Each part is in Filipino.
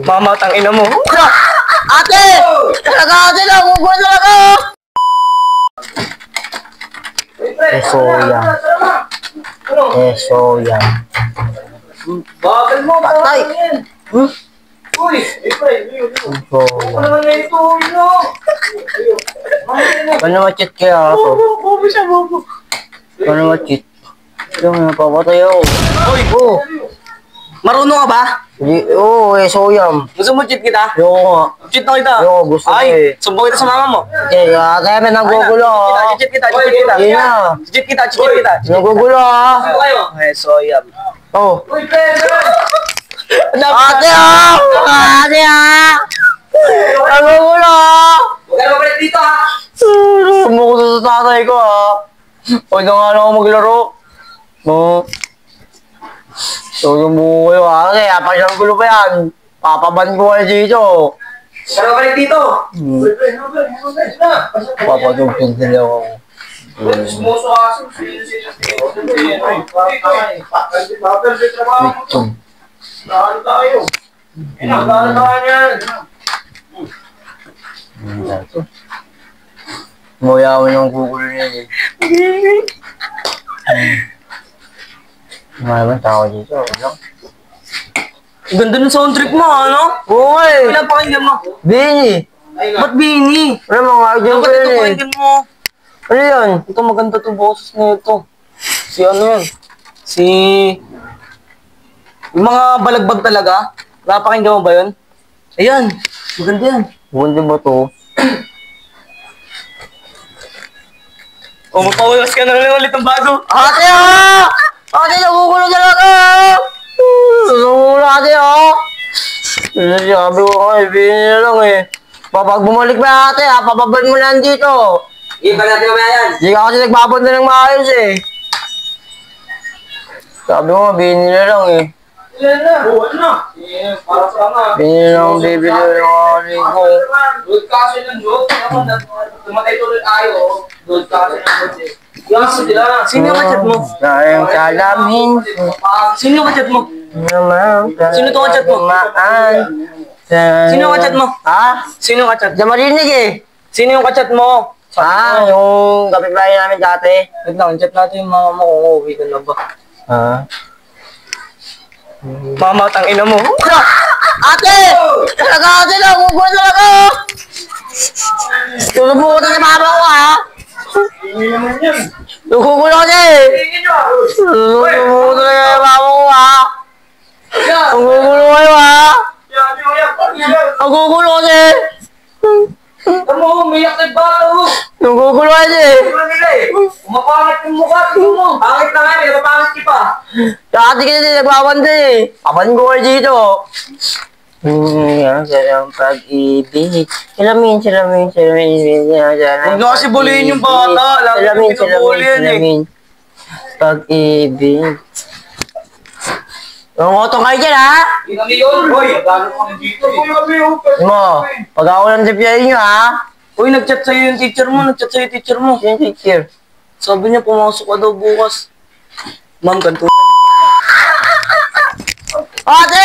Mama, tang ina mo. Ate! Talaga ate lang! Huwag talaga! Keso yan. Keso yan. Bagal mo, patay! Uy! Keso yan. Ano naman ito? Paano ma-cheat kaya ako? Bobo siya, bobo. Paano ma-cheat? Yung napapatay ako. Uy! Oo. Marunong ka ba? Oo, keso yan. Gusto mo cheat kita? Yung nga. Cheat na kita. Yo, gusto ko eh. Ay, sumbong kita sa mama mo. Kaya may nagugulo ah. Cheat kita, cheat kita. Yun na. Cheat kita, cheat kita. Nagugulo ah. Okay, so yan. Oh. Uy, Pedro! Ate ah! Ate ah! Nagugulo ah! Huwag ka na mabalik dito ha! Sumo ko sa tatay ko ah. Huwag na nga lang ako maglaro. No. So yung buko kayo ah. Kasi apang siyang gulo pa yan. Papaban ko kayo dito. Huwag ka na mabalik dito! Papadugtog nila ako. Sumuso kasi. Litsom. Saan tayo? Saan tayo yan? Nguya ako ng gugulo niya eh. Maraming tao dito. Ano? Ganda ng sound trip mo, ano? Oo nga eh. Ilan pakinggan mo? Bini! Ba't Bini? Ano mga idol Ano ko ba ito yun eh? pakinggan mo? Ano yun? Ito maganda itong boses na ito. Si ano yan? Si... Yung mga balagbag talaga. Napakinggan mo ba yun? Ayan. Maganda yan. Bundi ba to? O, mapawiwas ka na lang ulit ng bago. Ate ah! Ate, nagugulo talaga! Nagugulo ate ah! Sabi ko kay Bini na lang eh. Pag bumalik ba ate ah, papabad mo lang dito. Hindi pa natin mamaya yan. Hindi ka kasi nagbabanda ng maayos eh. Sabi ko, Bini na lang eh. Ilan na? Buwan na. Para sa nga. Bini na lang bibili ng ari ko. Doon kasi ng joke. Tumatay tuloy tayo. Doon kasi ng joke. Yan sila. Sino yung kachat mo? Sayang salamin. Sino yung kachat mo? Sino itong kachat mo? Sino yung kachat mo? Ha? Sino yung kachat? Diyan marinig eh. Sino yung kachat mo? Yung kapitbahay namin dati. Wait lang, chat natin yung mama mo kung uuwi ka na ba. Ha? Mama, tang ina mo. Ate! Talaga ate lang! Huwag talaga! Tulubo ko na sa mama ko ha! Nagugulo kasi! Tulubo ko talaga sa mama ko ha! Nagugulo kayo ha! Nagugulo kasi! Tamo, umiyak na yung bata mo. Nagugulo kasi! Umapangit yung mukha mo. Pangit na nga, may napapangit ka pa. Dati kasi nagbabanda eh! Papan ko kayo dito! Sarang pag-ibig. Salamin. Huwag na kasi bulihin yung bata. Lagi yung pinabuli yan eh. Pag-ibig. Nangotong kayo dyan ha? Inami yun. Hoy, gano'n kami dito eh. Mo, pag ako lang sipiyahin nyo ha? Uy, nag-chat sa'yo yung teacher mo. Nag-chat sa'yo yung teacher mo. Sino teacher? Sabi niya, pumasok ka daw bukas. Ma'am, ganito. Ate!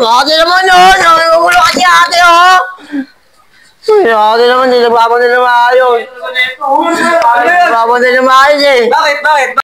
Ate naman yun! Nagugulo kasi ate oh! Ate naman, hindi nagbabanda na maayos. Nagbabanda na maayos eh! Bakit?